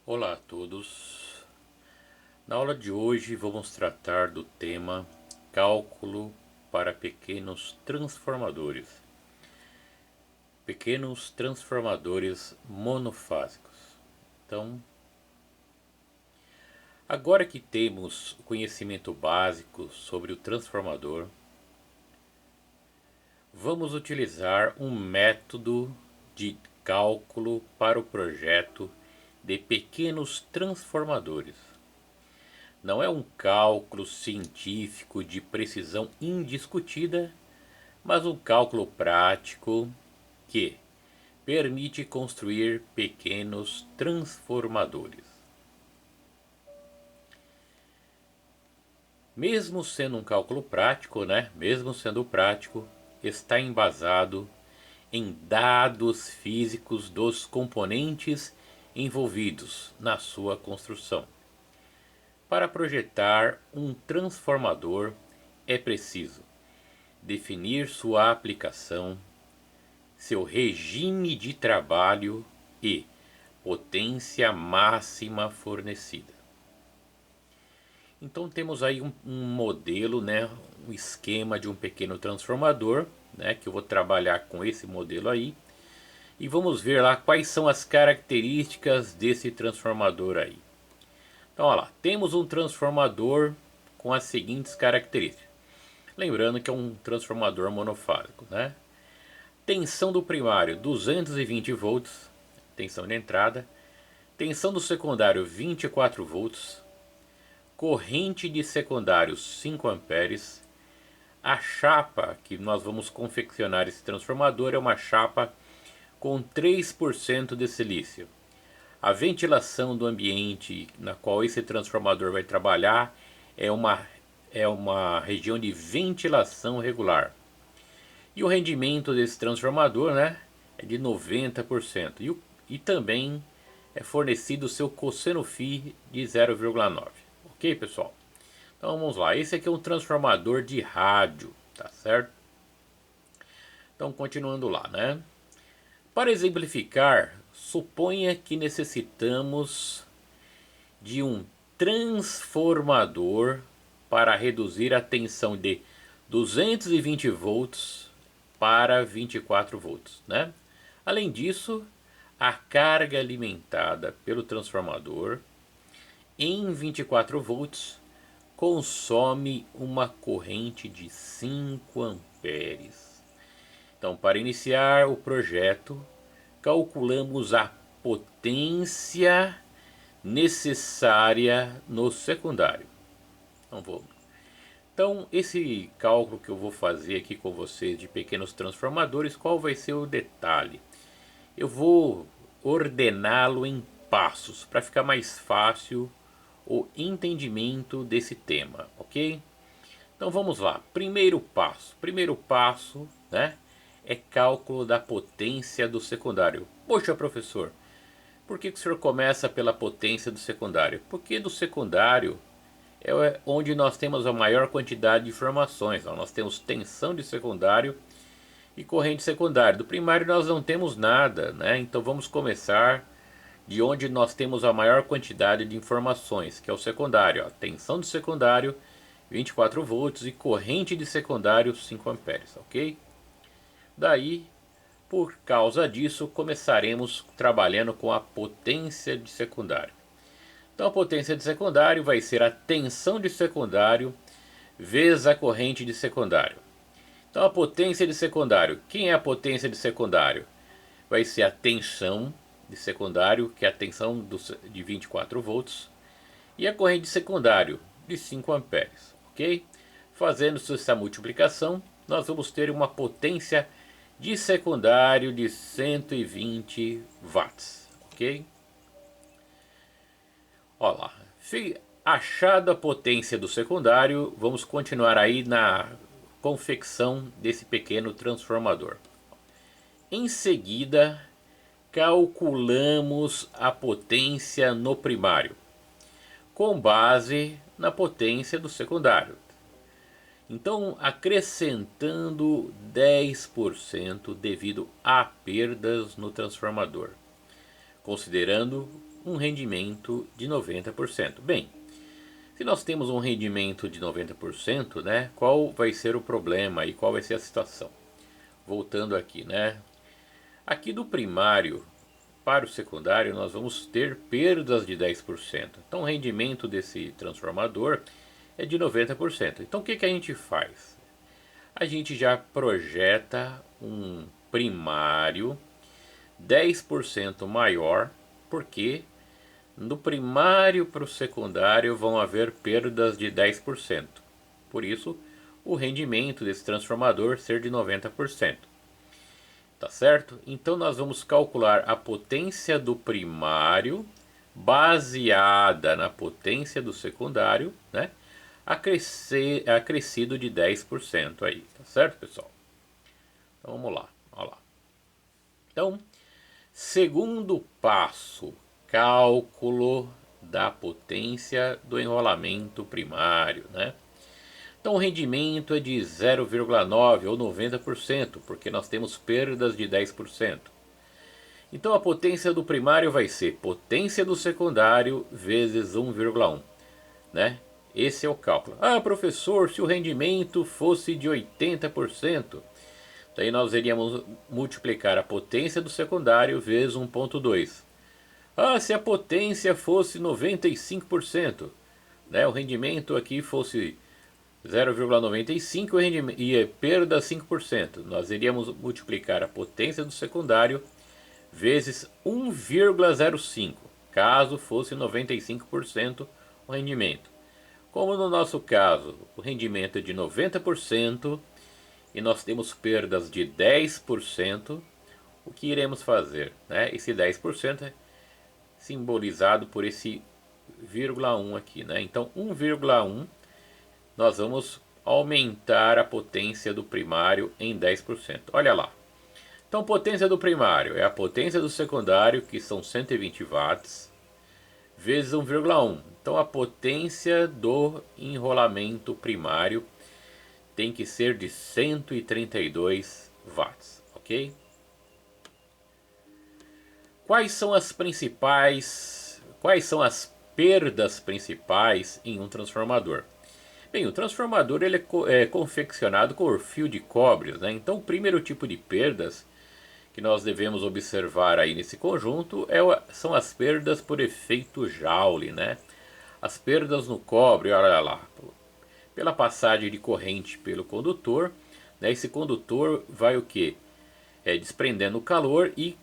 Olá a todos. Na aula de hoje vamos tratar do tema cálculo para pequenos transformadores monofásicos. Então, agora que temos o conhecimento básico sobre o transformador, vamos utilizar um método de cálculo para o projeto de pequenos transformadores. Não é um cálculo científico de precisão indiscutida, mas um cálculo prático que permite construir pequenos transformadores. Mesmo sendo um cálculo prático, Mesmo sendo prático, está embasado em dados físicos dos componentes envolvidos na sua construção. Para projetar um transformador é preciso definir sua aplicação, seu regime de trabalho e potência máxima fornecida. Então temos aí um modelo, um esquema de um pequeno transformador, que eu vou trabalhar com esse modelo aí. E vamos ver lá quais são as características desse transformador aí. Então, olha lá, temos um transformador com as seguintes características. Lembrando que é um transformador monofásico, Tensão do primário 220 volts, tensão de entrada. Tensão do secundário 24 volts. Corrente de secundário 5 amperes. A chapa que nós vamos confeccionar esse transformador é uma chapa com 3% de silício. A ventilação do ambiente na qual esse transformador vai trabalhar é uma região de ventilação regular. E o rendimento desse transformador é de 90%. E também é fornecido o seu cosseno φ de 0,9. Ok, pessoal? Então vamos lá. Esse aqui é um transformador de rádio, tá certo? Então continuando lá, Para exemplificar, suponha que necessitamos de um transformador para reduzir a tensão de 220 volts para 24 volts, Além disso, a carga alimentada pelo transformador em 24 volts consome uma corrente de 5 amperes. Então, para iniciar o projeto, calculamos a potência necessária no secundário. Então, esse cálculo que eu vou fazer aqui com vocês de pequenos transformadores, qual vai ser o detalhe? Eu vou ordená-lo em passos para ficar mais fácil o entendimento desse tema, ok? Então vamos lá. Primeiro passo, é cálculo da potência do secundário. Poxa, professor, por que o senhor começa pela potência do secundário? Porque do secundário é onde nós temos a maior quantidade de informações. Nós temos tensão de secundário e corrente secundária. Do primário nós não temos nada, Então vamos começar de onde nós temos a maior quantidade de informações, que é o secundário. Tensão de secundário 24 volts e corrente de secundário 5 amperes, ok? Daí, por causa disso, começaremos trabalhando com a potência de secundário. Então a potência de secundário vai ser a tensão de secundário vezes a corrente de secundário. Então a potência de secundário, quem é a potência de secundário? Vai ser a tensão de secundário, que é a tensão de 24 volts, e a corrente de secundário de 5 amperes, ok? Fazendo essa multiplicação, nós vamos ter uma potência de secundário de 120 watts, ok? Olha lá, achada a potência do secundário, vamos continuar aí na confecção desse pequeno transformador. Em seguida, calculamos a potência no primário, com base na potência do secundário. Então, acrescentando 10% devido a perdas no transformador, considerando um rendimento de 90%. Bem, se nós temos um rendimento de 90%, né, qual vai ser o problema e qual vai ser a situação? Voltando aqui, né? Aqui do primário para o secundário nós vamos ter perdas de 10%. Então o rendimento desse transformador é de 90%. Então o que a gente faz? A gente já projeta um primário 10% maior, porque no primário para o secundário vão haver perdas de 10%. Por isso, o rendimento desse transformador ser de 90%. Tá certo? Então nós vamos calcular a potência do primário baseada na potência do secundário, né? Acrescido de 10% aí, tá certo, pessoal? Então vamos lá, olha lá. Então, segundo passo, cálculo da potência do enrolamento primário, né? Então o rendimento é de 0,9 ou 90%, porque nós temos perdas de 10%. Então a potência do primário vai ser potência do secundário vezes 1,1, né? Esse é o cálculo. Ah, professor, se o rendimento fosse de 80%, daí nós iríamos multiplicar a potência do secundário vezes 1,2. Ah, se a potência fosse 95%, né? O rendimento aqui fosse 0,95 e perda 5%. Nós iríamos multiplicar a potência do secundário vezes 1,05, caso fosse 95% o rendimento. Como no nosso caso o rendimento é de 90% e nós temos perdas de 10%, o que iremos fazer? Né? Esse 10% é simbolizado por esse 0,1 aqui. Né? Então 1,1 nós vamos aumentar a potência do primário em 10%. Olha lá. Então, potência do primário é a potência do secundário, que são 120 watts, vezes 1,1. Então, a potência do enrolamento primário tem que ser de 132 watts, ok? Quais são as perdas principais em um transformador? Bem, o transformador ele é confeccionado com fio de cobre, né? Então o primeiro tipo de perdas que nós devemos observar aí nesse conjunto são as perdas por efeito Joule, né? As perdas no cobre, olha lá, pela passagem de corrente pelo condutor, né? Esse condutor vai o que? Desprendendo calor e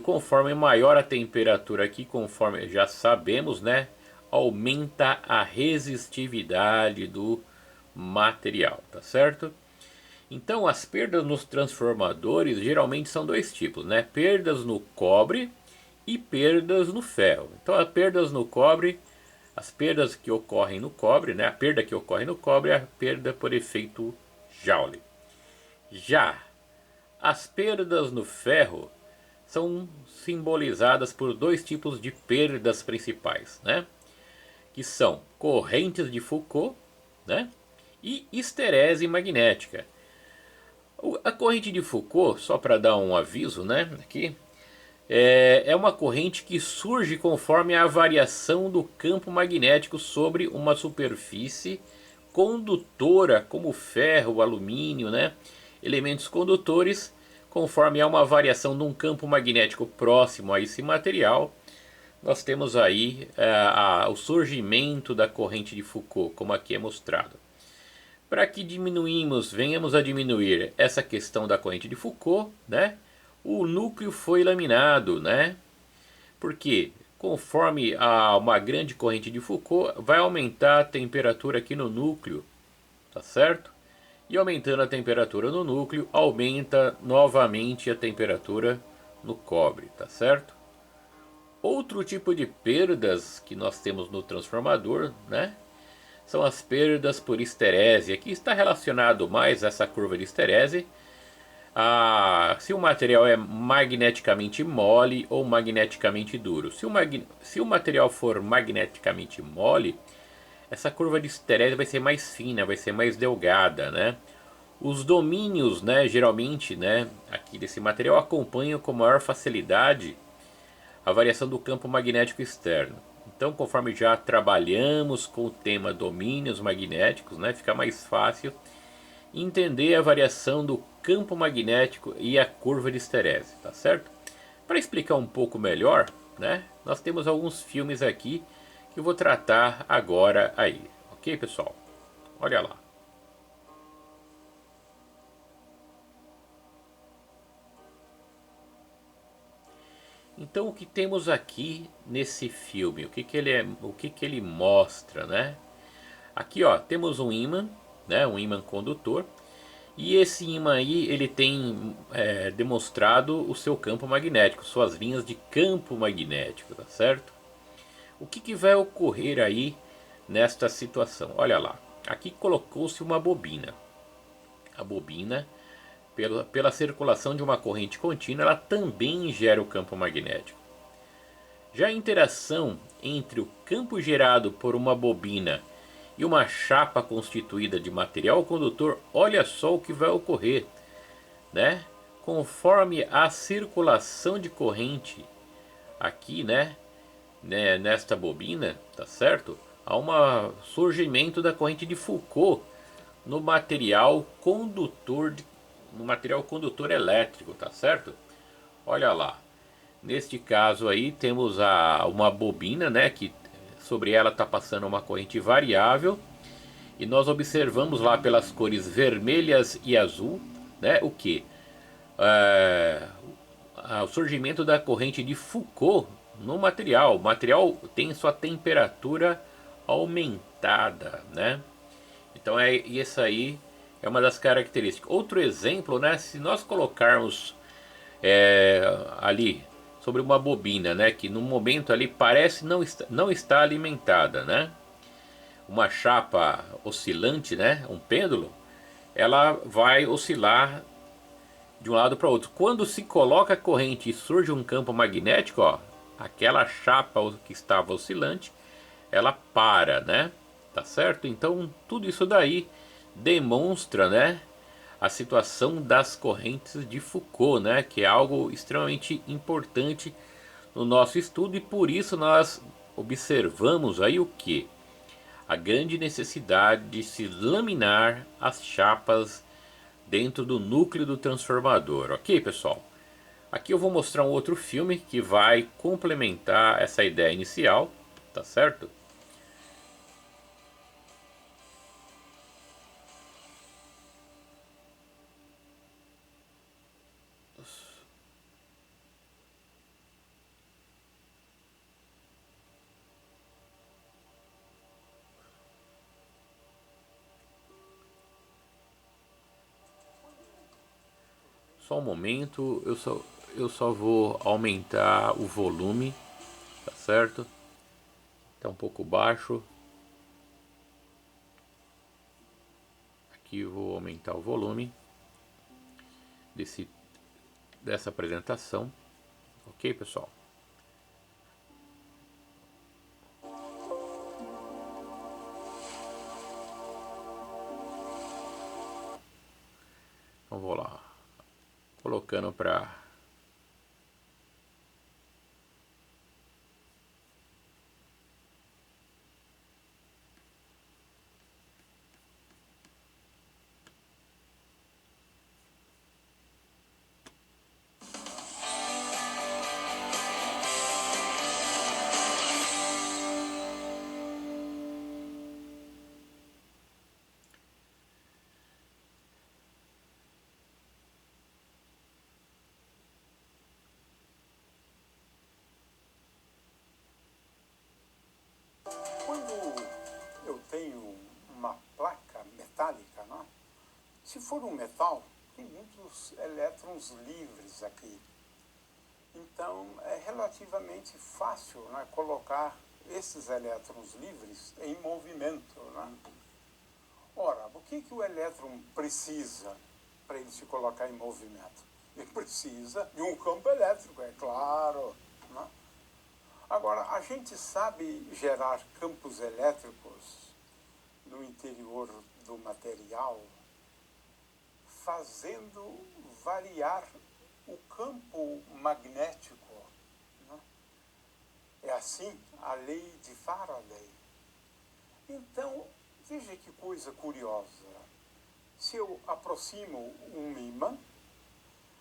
conforme maior a temperatura aqui, conforme já sabemos, né? Aumenta a resistividade do material, tá certo? Então as perdas nos transformadores geralmente são dois tipos, né? Perdas no cobre e perdas no ferro. Então as perdas no cobre, as perdas que ocorrem no cobre, né? A perda que ocorre no cobre é a perda por efeito Joule. Já as perdas no ferro são simbolizadas por dois tipos de perdas principais, né? Que são correntes de Foucault, né? E esterese magnética. A corrente de Foucault, só para dar um aviso, né? Aqui, é uma corrente que surge conforme a variação do campo magnético sobre uma superfície condutora, como ferro, alumínio, né? Elementos condutores, conforme há uma variação de um campo magnético próximo a esse material, nós temos aí o surgimento da corrente de Foucault, como aqui é mostrado. Para que venhamos a diminuir essa questão da corrente de Foucault, né? O núcleo foi laminado, né? Porque conforme uma grande corrente de Foucault, vai aumentar a temperatura aqui no núcleo, tá certo? E aumentando a temperatura no núcleo, aumenta novamente a temperatura no cobre, tá certo? Outro tipo de perdas que nós temos no transformador, né? São as perdas por esterese. Aqui está relacionado mais a essa curva de esterese se o material é magneticamente mole ou magneticamente duro. Se o material for magneticamente mole, essa curva de esterese vai ser mais fina, vai ser mais delgada, né? Os domínios, né, geralmente, né, aqui desse material acompanham com maior facilidade a variação do campo magnético externo. Então, conforme já trabalhamos com o tema domínios magnéticos, né, fica mais fácil entender a variação do campo magnético e a curva de esterese, tá certo? Para explicar um pouco melhor, né, nós temos alguns filmes aqui que eu vou tratar agora aí, ok, pessoal? Olha lá. Então, o que temos aqui nesse filme? O que que ele mostra, né? Aqui, ó, temos um ímã, né? Um ímã condutor. E esse ímã aí, ele tem demonstrado o seu campo magnético, suas linhas de campo magnético, tá certo? O que que vai ocorrer aí nesta situação? Olha lá, aqui colocou-se uma bobina. A bobina, pela circulação de uma corrente contínua, ela também gera o campo magnético. Já a interação entre o campo gerado por uma bobina e uma chapa constituída de material condutor, olha só o que vai ocorrer, né? Conforme a circulação de corrente aqui, nesta bobina, tá certo? Há um surgimento da corrente de Foucault no material condutor no material condutor elétrico, tá certo? Olha lá. Neste caso aí temos uma bobina, né, que sobre ela está passando uma corrente variável e nós observamos lá pelas cores vermelhas e azul, né, o que? É, o surgimento da corrente de Foucault no material. O material tem sua temperatura aumentada, né? Então isso aí é uma das características. Outro exemplo, né? Se nós colocarmos ali sobre uma bobina, né, que no momento ali parece não está alimentada, né? Uma chapa oscilante, né, um pêndulo, ela vai oscilar de um lado para o outro. Quando se coloca a corrente e surge um campo magnético, ó, aquela chapa que estava oscilante, ela para, né? Tá certo? Então tudo isso daí demonstra, né, a situação das correntes de Foucault, né, que é algo extremamente importante no nosso estudo e por isso nós observamos aí o que? A grande necessidade de se laminar as chapas dentro do núcleo do transformador, ok, pessoal? Aqui eu vou mostrar um outro filme que vai complementar essa ideia inicial, tá certo? Só um momento, eu só vou aumentar o volume, tá certo? Tá um pouco baixo. Aqui eu vou aumentar o volume dessa apresentação, ok, pessoal? Então vou lá, colocando para quando eu tenho uma placa metálica, né? Se for um metal, tem muitos elétrons livres aqui. Então é relativamente fácil, né, colocar esses elétrons livres em movimento. Né? Ora, o que o elétron precisa para ele se colocar em movimento? Ele precisa de um campo elétrico, é claro. Né? Agora, a gente sabe gerar campos elétricos no interior do material, fazendo variar o campo magnético. Né? É assim a lei de Faraday. Então, veja que coisa curiosa. Se eu aproximo um ímã,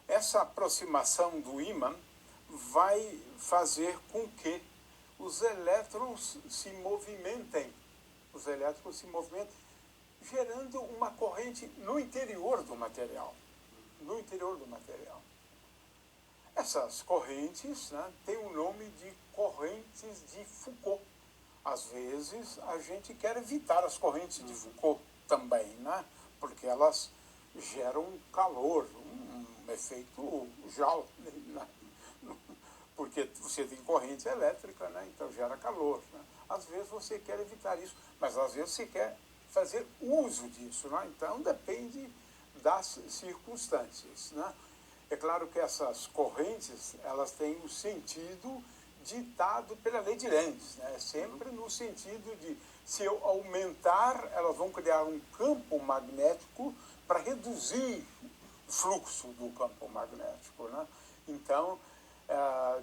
essa aproximação do ímã vai fazer com que os elétrons se movimentem. Os elétrons se movimentem, gerando uma corrente no interior do material. No interior do material. Essas correntes, né, têm o nome de correntes de Foucault. Às vezes, a gente quer evitar as correntes de Foucault também, né, porque elas geram calor, um efeito Joule, né, porque você tem corrente elétrica, né, então gera calor. Né. Às vezes você quer evitar isso, mas às vezes você quer fazer uso disso, né, então depende das circunstâncias, né. É claro que essas correntes, elas têm o sentido ditado pela lei de Lenz, né? Sempre no sentido de, se eu aumentar, elas vão criar um campo magnético para reduzir o fluxo do campo magnético, né? Então,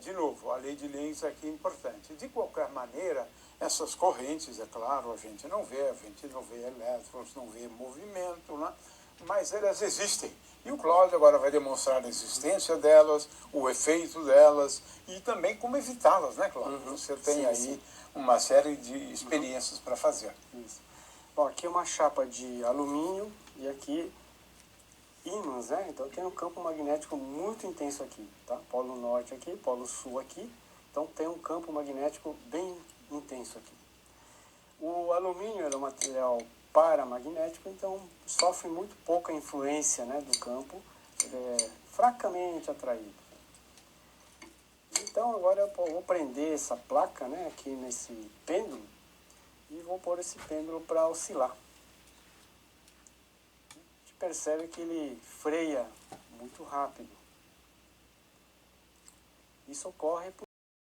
de novo, a lei de Lenz aqui é importante. De qualquer maneira, essas correntes, é claro, a gente não vê elétrons, não vê movimento, né? Mas elas existem. E o Cláudio agora vai demonstrar a existência delas, o efeito delas e também como evitá-las, né, Cláudio? Você tem aí uma série de experiências para fazer. Isso. Bom, aqui é uma chapa de alumínio e aqui ímãs, né? Então tem um campo magnético muito intenso aqui, tá? Polo norte aqui, polo sul aqui. Então tem um campo magnético bem intenso aqui. O alumínio é um material paramagnético, então sofre muito pouca influência, né, do campo, ele é fracamente atraído. Então agora eu vou prender essa placa, né, aqui nesse pêndulo e vou pôr esse pêndulo para oscilar. A gente percebe que ele freia muito rápido. Isso ocorre por